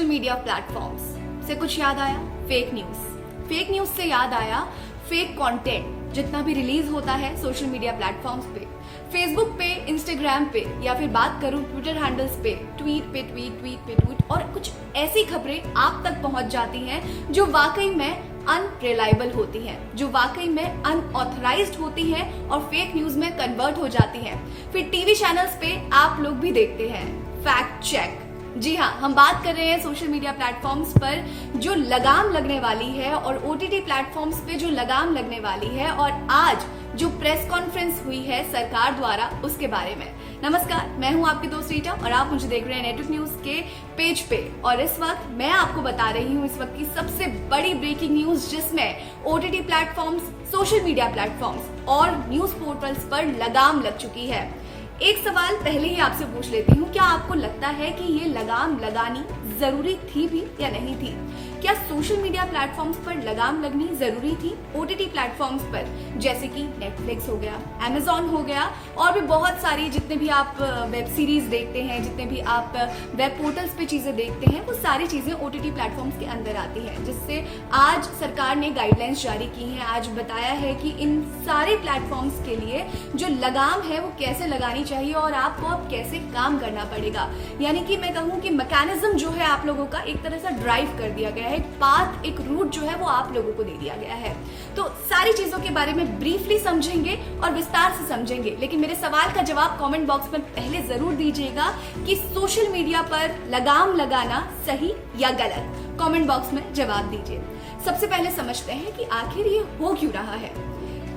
Social media platforms से कुछ याद आया? फेक न्यूज से याद आया फेक कंटेंट जितना भी रिलीज होता है सोशल मीडिया प्लेटफॉर्म्स पे, फेसबुक पे, इंस्टाग्राम पे, या फिर बात करूं ट्विटर हैंडल्स पे, ट्वीट और कुछ ऐसी खबरें आप तक पहुंच जाती हैं जो वाकई में अनरिलायबल होती हैं, जो वाकई में अनऑथराइज्ड होती हैं और फेक न्यूज में कन्वर्ट हो जाती हैं। फिर टीवी चैनल्स पे आप लोग भी देखते हैं फैक्ट चेक। जी हाँ, हम बात कर रहे हैं सोशल मीडिया प्लेटफॉर्म्स पर जो लगाम लगने वाली है और ओटीटी प्लेटफॉर्म्स पे जो लगाम लगने वाली है, और आज जो प्रेस कॉन्फ्रेंस हुई है सरकार द्वारा उसके बारे में। नमस्कार, मैं हूं आपकी दोस्त रीटा और आप मुझे देख रहे हैं नेटवर्क न्यूज के पेज पे। और इस वक्त मैं आपको बता रही हूं इस वक्त की सबसे बड़ी ब्रेकिंग न्यूज, जिसमें OTT platforms, social media platforms और न्यूज पोर्टल्स पर लगाम लग चुकी है। एक सवाल पहले ही आपसे पूछ लेती हूँ, क्या आपको लगता है कि ये लगाम लगानी जरूरी थी भी या नहीं थी? क्या सोशल मीडिया प्लेटफॉर्म्स पर लगाम लगनी जरूरी थी? ओटीटी प्लेटफॉर्म्स पर जैसे कि नेटफ्लिक्स हो गया, अमेजॉन हो गया, और भी बहुत सारी जितने भी आप वेब सीरीज देखते हैं, जितने भी आप वेब पोर्टल्स पे चीजें देखते हैं, वो सारी चीजें ओटीटी प्लेटफॉर्म्स के अंदर आती हैं, जिससे आज सरकार ने गाइडलाइंस जारी की हैं। आज बताया है कि इन सारे प्लेटफॉर्म्स के लिए जो लगाम है वो कैसे लगानी चाहिए और आपको अब कैसे काम करना पड़ेगा। यानी कि मैं कहूँ कि मैकेनिज्म जो है आप लोगों का एक तरह से ड्राइव कर दिया गया है, एक पाथ, एक रूट जो है वो आप लोगों को दे दिया गया है। तो सारी चीजों के बारे में ब्रीफली समझेंगे और विस्तार से समझेंगे, लेकिन मेरे सवाल का जवाब कमेंट बॉक्स में पहले जरूर दीजिएगा कि सोशल मीडिया पर लगाम लगाना सही या गलत। कमेंट बॉक्स में जवाब दीजिए। सबसे पहले समझते हैं कि आखिर ये हो क्यों रहा है।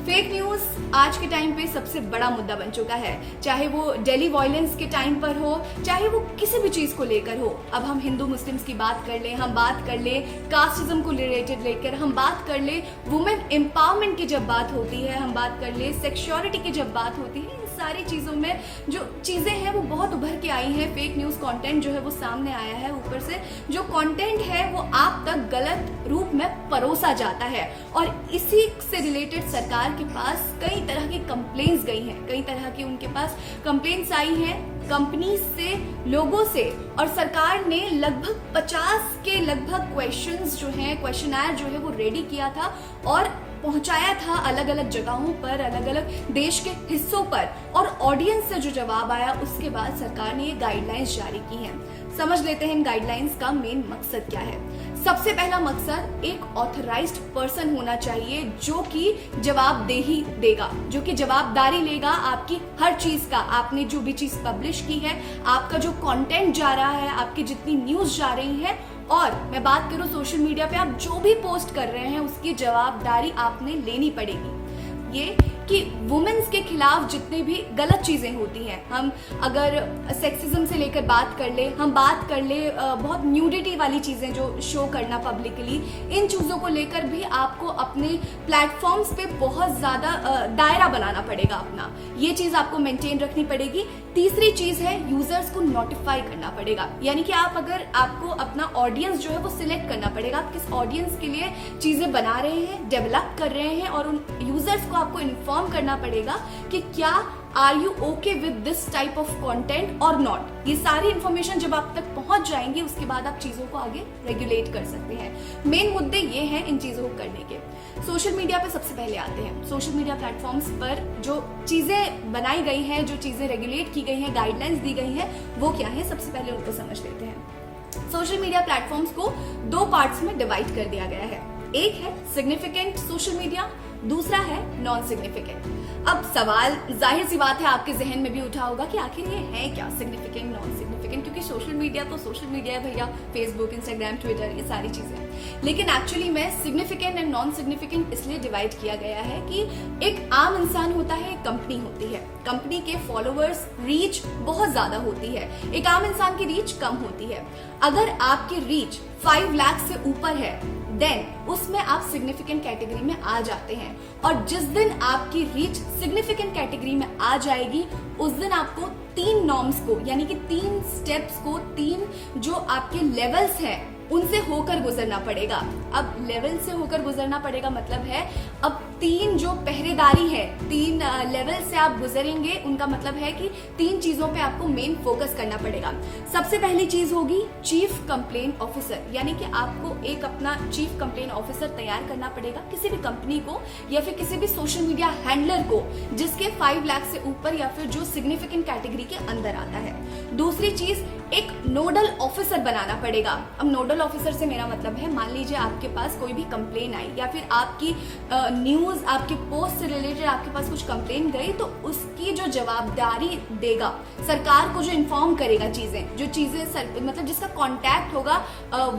फेक न्यूज आज के टाइम पे सबसे बड़ा मुद्दा बन चुका है, चाहे वो दिल्ली वायलेंस के टाइम पर हो, चाहे वो किसी भी चीज को लेकर हो। अब हम हिंदू मुस्लिम्स की बात कर ले, हम बात कर ले कास्टिज्म को रिलेटेड लेकर, हम बात कर ले वुमेन एम्पावरमेंट की जब बात होती है, हम बात कर ले सेक्सुअलिटी की जब बात होती है, इन सारी चीजों में जो चीजें हैं वो बहुत उभर के आई हैं। फेक न्यूज कंटेंट जो है वो सामने आया है, ऊपर से जो कंटेंट है वो आप तक गलत रूप में परोसा जाता है, और इसी से रिलेटेड सरकार के पास कई तरह की कंप्लेंट्स गई हैं, कई तरह की उनके पास कंप्लेंट्स आई हैं कंपनी से, लोगों से, और सरकार ने लगभग 50 के लगभग क्वेश्चंस जो हैं, क्वेश्चनर जो है वो रेडी किया था और पहुंचाया था अलग अलग जगहों पर, अलग अलग देश के हिस्सों पर, और ऑडियंस से जो जवाब आया उसके बाद सरकार ने ये गाइडलाइंस जारी की हैं। समझ लेते हैं इन गाइडलाइंस का मेन मकसद क्या है। सबसे पहला मकसद, एक ऑथराइज्ड पर्सन होना चाहिए जो कि जवाबदेही देगा, जो कि जवाबदारी लेगा आपकी हर चीज का। आपने जो भी चीज पब्लिश की है, आपका जो कंटेंट जा रहा है, आपकी जितनी न्यूज जा रही है, और मैं बात करूं सोशल मीडिया पे आप जो भी पोस्ट कर रहे हैं उसकी जवाबदारी आपने लेनी पड़ेगी। ये कि वुमेन्स के खिलाफ जितने भी गलत चीजें होती हैं, हम अगर सेक्सिज्म से लेकर बात कर ले, हम बात कर ले बहुत न्यूडिटी वाली चीजें जो शो करना पब्लिकली, इन चीजों को लेकर भी आपको अपने प्लेटफॉर्म्स पे बहुत ज्यादा दायरा बनाना पड़ेगा अपना, ये चीज आपको मेंटेन रखनी पड़ेगी। तीसरी चीज है यूजर्स को नोटिफाई करना पड़ेगा, यानी कि आपको अपना ऑडियंस जो है वो सिलेक्ट करना पड़ेगा, आप किस ऑडियंस के लिए चीजें बना रहे हैं, डेवलप कर रहे हैं, और उन यूजर्स को आपको इन्फॉर्म करना पड़ेगा कि क्या are you okay with this type of content और नॉट। ये सारी इंफॉर्मेशन जब आप तक पहुंच जाएंगी उसके बाद आप चीजों को आगे रेगुलेट कर सकते हैं। मेन मुद्दे ये हैं इन चीजों को करने के। सोशल मीडिया पे सबसे पहले आते हैं। सोशल मीडिया प्लेटफॉर्म्स पर जो चीजें बनाई गई हैं, जो चीजें रेगुलेट की गई हैं, गाइडलाइंस दी गई हैं, वो क्या है, सबसे पहले उनको समझ लेते हैं। सोशल मीडिया प्लेटफॉर्म्स को दो पार्ट्स में डिवाइड कर दिया गया है। एक है सिग्निफिकेंट सोशल मीडिया, दूसरा है नॉन सिग्निफिकेंट। अब सवाल जाहिर सी बात है आपके जहन में भी उठा होगा कि आखिर ये है क्या सिग्निफिकेंट, नॉन सिग्निफिकेंट, क्योंकि सोशल मीडिया तो सोशल मीडिया है भैया, फेसबुक, इंस्टाग्राम, ट्विटर, ये सारी चीजें। लेकिन एक्चुअली में सिग्निफिकेंट एंड नॉन सिग्निफिकेंट इसलिए डिवाइड किया गया है कि एक आम इंसान होता है, एक कंपनी होती है, कंपनी के फॉलोअर्स, रीच बहुत ज्यादा होती है, एक आम इंसान की रीच कम होती है। अगर आपकी रीच 5 लाख से ऊपर है देन उसमें आप सिग्निफिकेंट कैटेगरी में आ जाते हैं, और जिस दिन आपकी रीच सिग्निफिकेंट कैटेगरी में आ जाएगी उस दिन आपको 3 नॉर्म्स को, यानी कि 3 स्टेप्स को, 3 जो आपके लेवल्स हैं उनसे होकर गुजरना पड़ेगा। अब लेवल से होकर गुजरना पड़ेगा मतलब है अब 3 जो पहरेदारी है, 3 लेवल से आप गुजरेंगे, उनका मतलब है कि 3 चीजों पे आपको मेन फोकस करना पड़ेगा। सबसे पहली चीज होगी चीफ कंप्लेन ऑफिसर, यानी कि आपको एक अपना चीफ कंप्लेन ऑफिसर तैयार करना पड़ेगा किसी भी कंपनी को या फिर किसी भी सोशल मीडिया हैंडलर को जिसके 5 लाख से ऊपर या फिर जो सिग्निफिकेंट कैटेगरी के अंदर आता है। दूसरी चीज एक नोडल ऑफिसर बनाना पड़ेगा। अब नोडल ऑफिसर से मेरा मतलब है, मान लीजिए आपके पास कोई भी कंप्लेन आई या फिर आपकी न्यूज, आपके पोस्ट से रिलेटेड आपके पास कुछ कंप्लेन गई, तो उसकी जो जवाबदारी देगा, सरकार को जो इन्फॉर्म करेगा जो चीजें मतलब जिसका कॉन्टैक्ट होगा,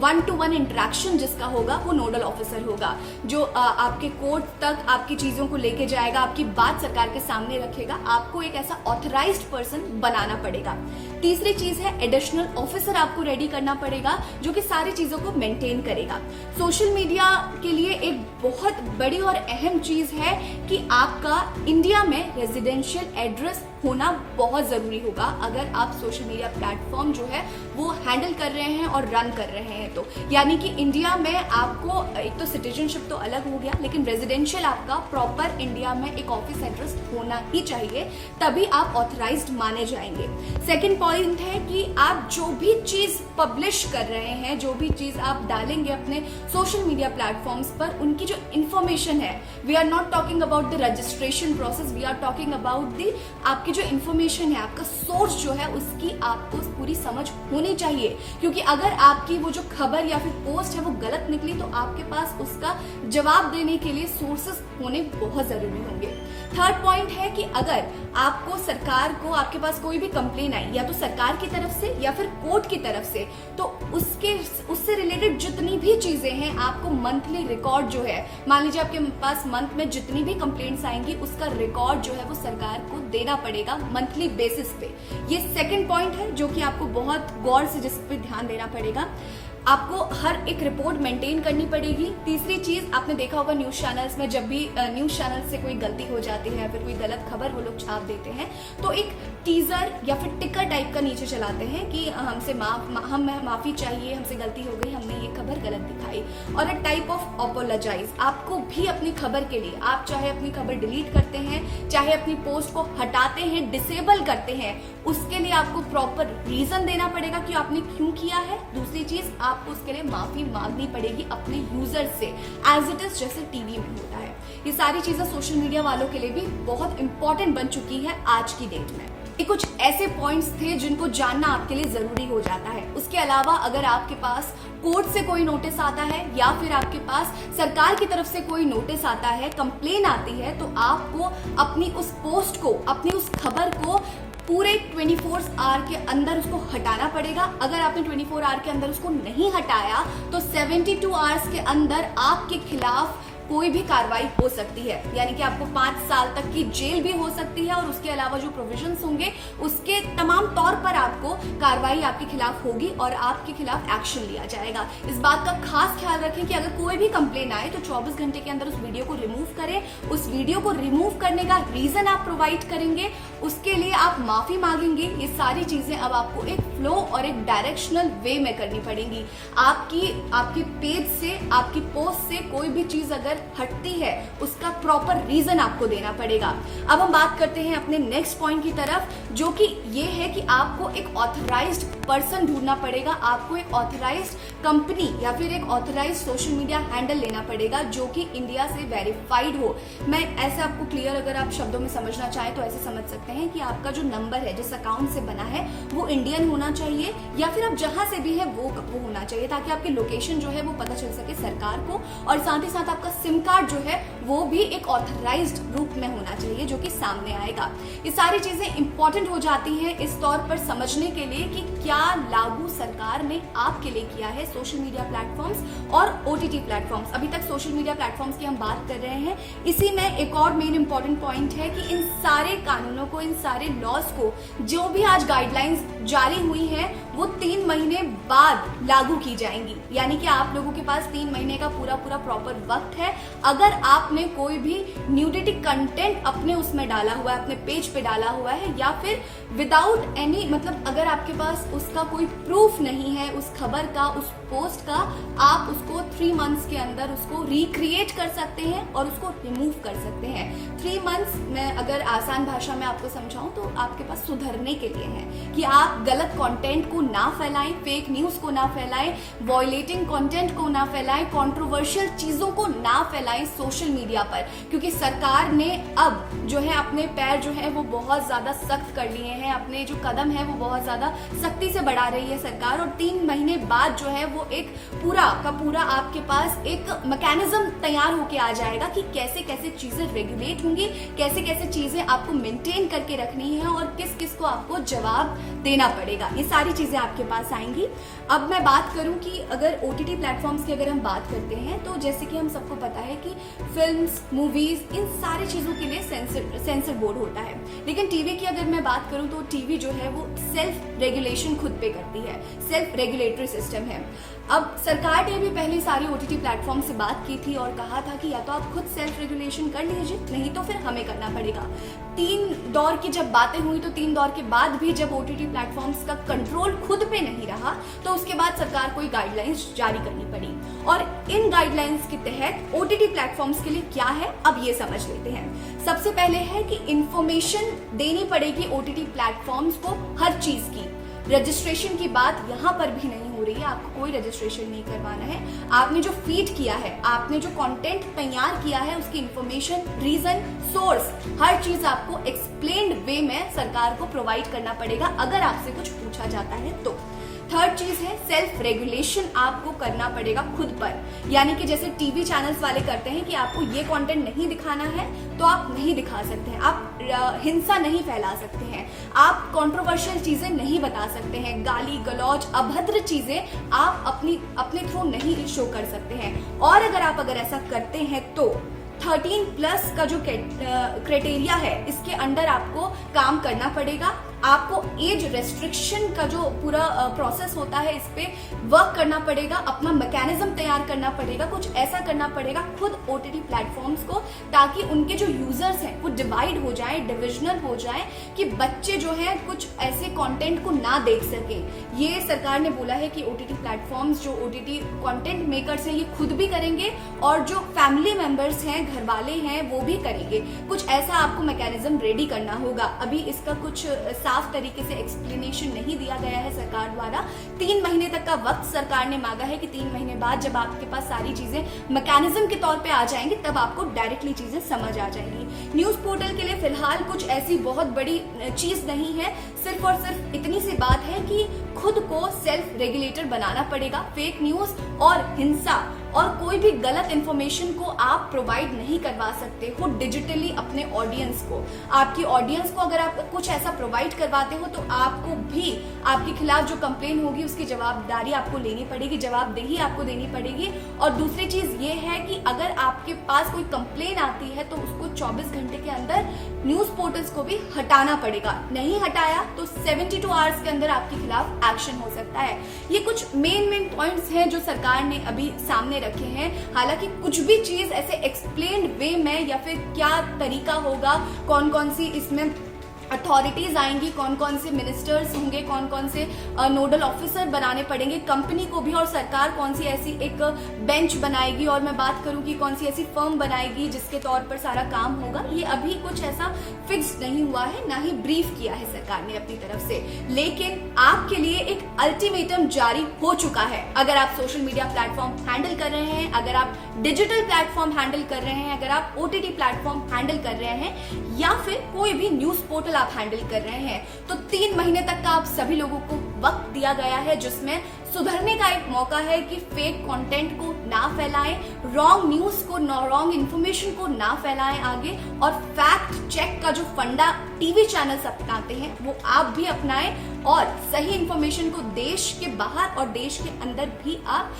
1-to-1 इंटरेक्शन जिसका होगा, वो नोडल ऑफिसर होगा, जो आपके कोर्ट तक आपकी चीजों को लेके जाएगा, आपकी बात सरकार के सामने रखेगा। आपको एक ऐसा ऑथराइज्ड पर्सन बनाना पड़ेगा। तीसरी चीज है एडिशनल ऑफिसर आपको रेडी करना पड़ेगा जो कि सारी चीजों को मेंटेन करेगा। सोशल मीडिया के लिए एक बहुत बड़ी और अहम चीज है कि आपका इंडिया में रेजिडेंशियल एड्रेस होना बहुत जरूरी होगा अगर आप सोशल मीडिया प्लेटफॉर्म जो है वो हैंडल कर रहे हैं और रन कर रहे हैं। तो यानी कि इंडिया में आपको एक तो सिटीजनशिप तो अलग हो गया, लेकिन रेजिडेंशियल आपका प्रॉपर इंडिया में एक ऑफिस एड्रेस होना ही चाहिए, तभी आप ऑथराइज्ड माने जाएंगे। सेकंड पॉइंट है कि आप जो भी चीज पब्लिश कर रहे हैं, जो भी चीज आप डालेंगे अपने सोशल मीडिया प्लेटफॉर्म्स पर, उनकी जो इंफॉर्मेशन है, we are not talking about the registration process, we are talking about the आपकी जो इंफॉर्मेशन है, आपका सोर्स जो है, उसकी आपको पूरी समझ होनी चाहिए। क्योंकि अगर आपकी वो जो खबर या फिर पोस्ट है वो गलत निकली तो आपके पास उसका जवाब देने के लिए सोर्सेस होने बहुत जरूरी होंगे। थर्ड पॉइंट है कि अगर आपको सरकार को, आपके पास कोई भी कंप्लेन आई या तो सरकार की तरफ से या फिर कोर्ट की तरफ से, तो उससे रिलेटेड जितनी भी चीजें हैं आपको मंथली रिकॉर्ड जो है, मान लीजिए आपके पास मंथ में जितनी भी कंप्लेंट्स आएंगी उसका रिकॉर्ड जो है वो सरकार को देना पड़ेगा मंथली बेसिस पे। ये सेकंड पॉइंट है जो कि आपको बहुत गौर से जिस पे ध्यान देना पड़ेगा। आपको हर एक रिपोर्ट मेंटेन करनी पड़ेगी। तीसरी चीज, आपने देखा होगा न्यूज चैनल्स में जब भी न्यूज चैनल से कोई गलती हो जाती है या फिर कोई गलत खबर वो लोग छाप देते हैं तो एक टीजर या फिर टिकर टाइप का नीचे चलाते हैं कि हमसे माफी चाहिए, हमसे गलती हो गई, हमने ये खबर गलत दिखाई, और अ टाइप ऑफ अपोलोजाइज। आपको भी अपनी खबर के लिए, आप चाहे अपनी खबर डिलीट करते हैं, चाहे अपनी पोस्ट को हटाते हैं, डिसेबल करते हैं, उसके लिए आपको प्रॉपर रीजन देना पड़ेगा कि आपने क्यों किया है। दूसरी चीज, आपको उसके लिए माफी मांगनी पड़ेगी अपने यूजर से, एज इट इज जैसे टीवी में होता है। ये सारी चीजें सोशल मीडिया वालों के लिए भी बहुत इंपॉर्टेंट बन चुकी है आज की डेट में। ये कुछ ऐसे पॉइंट्स थे जिनको जानना आपके लिए जरूरी हो जाता है। उसके अलावा अगर आपके पास कोर्ट से कोई नोटिस आता है या फिर आपके पास सरकार की तरफ से कोई नोटिस आता है, कंप्लेन आती है, तो आपको अपनी उस पोस्ट को, अपनी उस खबर को पूरे 24 आवर के अंदर उसको हटाना पड़ेगा। अगर आपने 24 आवर के अंदर उसको नहीं हटाया तो 72 आवर्स के अंदर आपके खिलाफ कोई भी कार्रवाई हो सकती है, यानी कि आपको 5 साल तक की जेल भी हो सकती है, और उसके अलावा जो प्रोविजंस होंगे उसके तमाम तौर पर आपको कार्रवाई आपके खिलाफ होगी और आपके खिलाफ एक्शन लिया जाएगा। इस बात का खास ख्याल रखें कि अगर कोई भी कंप्लेन आए तो 24 घंटे के अंदर उस वीडियो को रिमूव करें। उस वीडियो को रिमूव करने का रीजन आप प्रोवाइड करेंगे, उसके लिए आप माफी मांगेंगे। ये सारी चीजें अब आपको एक फ्लो और एक डायरेक्शनल वे में करनी पड़ेंगी। आपकी पेज से, आपकी पोस्ट से कोई भी चीज अगर हटती है उसका प्रॉपर रीजन आपको देना पड़ेगा। अब हम बात करते हैं अपने नेक्स्ट पॉइंट की तरफ, जो कि ये है कि आपको एक ऑथराइज्ड पर्सन ढूंढना पड़ेगा, आपको एक ऑथराइज्ड कंपनी या फिर एक ऑथराइज्ड सोशल मीडिया हैंडल लेना पड़ेगा जो कि इंडिया से वेरीफाइड हो। मैं ऐसे आपको क्लियर अगर आप शब्दों में समझना चाहें तो ऐसे समझ सकते हैं कि आपका जो नंबर है जिस अकाउंट से बना है वो इंडियन होना चाहिए, या फिर आप जहां से भी है वो होना चाहिए, ताकि आपकी लोकेशन जो है वो पता चल सके सरकार को, और साथ ही साथ आपका सिम कार्ड जो है वो भी एक ऑथराइज्ड रूप में होना चाहिए जो कि सामने आएगा। ये सारी चीजें इंपॉर्टेंट हो जाती हैं इस तौर पर समझने के लिए कि क्या लागू सरकार ने आपके लिए किया है सोशल मीडिया प्लेटफॉर्म्स और ओटीटी प्लेटफॉर्म्स। अभी तक सोशल मीडिया प्लेटफॉर्म्स की हम बात कर रहे हैं, इसी में एक और मेन इंपॉर्टेंट पॉइंट है कि इन सारे कानूनों को को, इन सारे लॉज को, जो भी आज गाइडलाइंस जारी हुई हैं वो 3 महीने बाद लागू की जाएंगी। यानी कि आप लोगों के पास 3 महीने का पूरा प्रॉपर वक्त है। अगर आपने कोई भी न्यूडिटी कंटेंट अपने उसमें डाला हुआ है, अपने पेज पे डाला हुआ है, या फिर विदाउट एनी, मतलब अगर आपके पास उसका कोई प्रूफ नहीं है उस खबर का, उस पोस्ट का, आप उसको 3 मंथ्स के अंदर उसको रिक्रिएट कर सकते हैं और उसको रिमूव कर सकते हैं। 3 मंथ्स में अगर आसान भाषा में आपको समझाऊं तो आपके पास सुधरने के लिए है कि आप गलत कंटेंट को ना फैलाएं, फेक न्यूज को ना फैलाएं, वॉयलेटिंग कंटेंट को ना फैलाएं, कंट्रोवर्शियल चीजों को ना फैलाएं सोशल मीडिया पर। क्योंकि सरकार ने अब जो है अपने पैर जो है वो बहुत ज्यादा सख्त कर लिए हैं, अपने जो कदम है वो बहुत ज्यादा सख्ती से बढ़ा रही है सरकार। और 3 महीने बाद जो है वो एक पूरा का पूरा आपके पास एक मैकेनिज्म तैयार होके आ जाएगा कि कैसे कैसे चीजें रेगुलेट होंगी, कैसे कैसे चीजें आपको मेंटेन करके रखनी है और किस किस को आपको जवाब देना पड़ेगा। ये सारी चीजें आपके पास आएंगी। अब मैं बात करूं कि अगर ओटीटी प्लेटफॉर्म्स की अगर हम बात करते हैं तो जैसे कि हम सबको पता है कि फिल्म्स, मूवीज, इन सारी चीजों के लिए सेंसर बोर्ड होता है। लेकिन टीवी की अगर मैं बात करूं तो टीवी जो है वो सेल्फ रेगुलेशन खुद पे करती है, सेल्फ रेगुलेटरी सिस्टम है। अब सरकार ने भी पहले सारी ओटीटी प्लेटफॉर्म से बात की थी और कहा था कि या तो आप खुद सेल्फ रेगुलेशन कर लीजिए, नहीं तो फिर हमें करना पड़ेगा। 3 दौर की जब बातें हुई तो 3 दौर के बाद भी जब ओटीटी प्लेटफॉर्म्स का कंट्रोल खुद पे नहीं रहा तो उसके बाद सरकार को गाइडलाइंस जारी करनी पड़ी। और इन गाइडलाइंस के तहत ओटीटी प्लेटफॉर्म्स के लिए क्या है, अब ये समझ लेते हैं। सबसे पहले है कि इंफॉर्मेशन देनी पड़ेगी ओटीटी प्लेटफॉर्म्स को हर चीज की। रजिस्ट्रेशन की बात यहाँ पर भी नहीं हो रही है, आपको कोई रजिस्ट्रेशन नहीं करवाना है। आपने जो फीड किया है, आपने जो कंटेंट तैयार किया है, उसकी इंफॉर्मेशन, रीजन, सोर्स, हर चीज आपको एक्सप्लेन्ड वे में सरकार को प्रोवाइड करना पड़ेगा अगर आपसे कुछ पूछा जाता है तो। थर्ड चीज है सेल्फ रेगुलेशन आपको करना पड़ेगा खुद पर। यानी कि जैसे टीवी चैनल्स वाले करते हैं कि आपको ये कंटेंट नहीं दिखाना है तो आप नहीं दिखा सकते हैं, आप हिंसा नहीं फैला सकते हैं, आप कंट्रोवर्शियल चीजें नहीं बता सकते हैं, गाली गलौज, अभद्र चीजें आप अपने थ्रू नहीं शो कर सकते हैं। और अगर ऐसा करते हैं तो 13+ का जो क्राइटेरिया है इसके अंडर आपको काम करना पड़ेगा। आपको एज रेस्ट्रिक्शन का जो पूरा प्रोसेस होता है इस पे वर्क करना पड़ेगा, अपना मैकेनिज्म तैयार करना पड़ेगा, कुछ ऐसा करना पड़ेगा खुद ओटीटी प्लेटफॉर्म्स को, ताकि उनके जो यूजर्स हैं वो डिवाइड हो जाए, डिविजनल हो जाए, कि बच्चे जो है कुछ ऐसे कंटेंट को ना देख सके। ये सरकार ने बोला है कि ओटीटी प्लेटफॉर्म्स, जो ओटीटी कंटेंट मेकर्स हैं, ये खुद भी करेंगे और जो फैमिली मेंबर्स हैं, घर वाले हैं, वो भी करेंगे। कुछ ऐसा आपको मैकेनिज्म रेडी करना होगा। अभी इसका कुछ साफ तरीके से एक्सप्लेनेशन नहीं दिया गया है सरकार द्वारा। 3 महीने तक का वक्त सरकार ने मांगा है कि 3 महीने बाद जब आपके पास सारी चीजें मैकेनिज्म के तौर पे आ जाएंगी तब आपको डायरेक्टली चीजें समझ आ जाएंगी। न्यूज पोर्टल के लिए फिलहाल कुछ ऐसी बहुत बड़ी चीज नहीं है, सिर्फ और सिर्फ इतनी सी बात है कि खुद को सेल्फ रेगुलेटर बनाना पड़ेगा। फेक न्यूज और हिंसा और कोई भी गलत इंफॉर्मेशन को आप प्रोवाइड नहीं करवा सकते हो डिजिटली अपने ऑडियंस को। आपकी ऑडियंस को अगर आप कुछ ऐसा प्रोवाइड करवाते हो तो आपको भी आपके खिलाफ जो कंप्लेन होगी उसकी जवाबदारी आपको लेनी पड़ेगी, जवाबदेही आपको देनी पड़ेगी। और दूसरी चीज ये है कि अगर आपके पास कोई कंप्लेन आती है तो उसको 24 घंटे के अंदर न्यूज पोर्टल्स को भी हटाना पड़ेगा। नहीं हटाया तो 72 आवर्स के अंदर आपके खिलाफ एक्शन हो सकता है। ये कुछ मेन पॉइंट्स हैं जो सरकार ने अभी सामने रखे हैं। हालांकि कुछ भी चीज ऐसे एक्सप्लेन्ड वे में या फिर क्या तरीका होगा, कौन कौन सी इसमें अथॉरिटीज आएंगी, कौन कौन से मिनिस्टर्स होंगे, कौन कौन से नोडल ऑफिसर बनाने पड़ेंगे, कंपनी को भी, और सरकार कौन सी ऐसी एक बेंच बनाएगी, और मैं बात करूं कि कौन सी ऐसी फर्म बनाएगी जिसके तौर पर सारा काम होगा, ये अभी कुछ ऐसा फिक्स नहीं हुआ है, ना ही ब्रीफ किया है सरकार ने अपनी तरफ से। लेकिन आपके लिए एक अल्टीमेटम जारी हो चुका है। अगर आप सोशल मीडिया प्लेटफॉर्म हैंडल कर रहे हैं, अगर आप डिजिटल प्लेटफॉर्म हैंडल कर रहे हैं, अगर आप ओटीटी प्लेटफॉर्म हैंडल कर रहे हैं, या फिर कोई भी न्यूज पोर्टल आप हैंडल कर रहे हैं, तो 3 महीने तक का आप सभी लोगों को वक्त दिया गया है, जिसमें सुधरने का एक मौका है कि फेक कंटेंट को ना फैलाएं, रॉन्ग न्यूज को, रॉन्ग इंफॉर्मेशन को ना फैलाएं आगे, और फैक्ट चेक का जो फंडा टीवी चैनल्स अपनाते हैं वो आप भी अपनाएं और सही इंफॉर्मेशन को देश के बाहर और देश के अंदर भी आप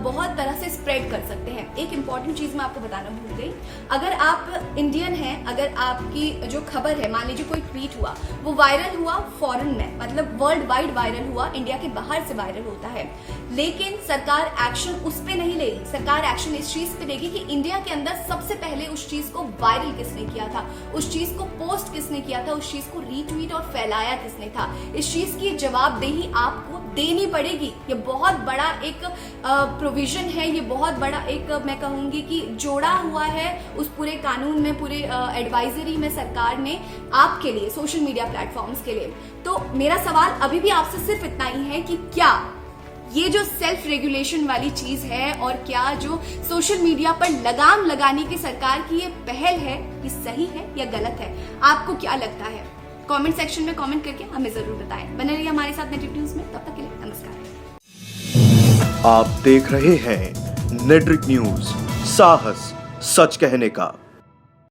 बहुत तरह से स्प्रेड कर सकते हैं। एक इंपॉर्टेंट चीज मैं आपको बताना भूल गई, अगर आप इंडियन हैं, अगर आपकी जो खबर है, मान लीजिए कोई ट्वीट हुआ, वो वायरल हुआ फॉरेन में, मतलब वर्ल्ड वाइड वायरल हुआ, इंडिया के बाहर से वायरल होता है, लेकिन सरकार एक्शन उस पे नहीं लेगी। सरकार एक्शन इस चीज पे लेगी कि इंडिया के अंदर सबसे पहले उस चीज को वायरल किसने किया था, उस चीज को पोस्ट किसने किया था, उस चीज को रीट्वीट और फैलाया किसने था। इस चीज की जवाबदेही आपको देनी पड़ेगी। ये बहुत बड़ा एक प्रोविजन है, ये बहुत बड़ा एक मैं कहूंगी कि जोड़ा हुआ है उस पूरे कानून में, पूरे एडवाइजरी में सरकार ने आपके लिए, सोशल मीडिया प्लेटफॉर्म्स के लिए। तो मेरा सवाल अभी भी आपसे सिर्फ इतना ही है कि क्या ये जो सेल्फ रेगुलेशन वाली चीज है और क्या जो सोशल मीडिया पर लगाम लगाने की सरकार की ये पहल है, ये सही है या गलत है? आपको क्या लगता है? कमेंट सेक्शन में कमेंट करके हमें जरूर बताएं। बने रहिए हमारे साथ नेटिव न्यूज में, तब तक के लिए नमस्कार। आप देख रहे हैं नेट्रिक न्यूज, साहस सच कहने का।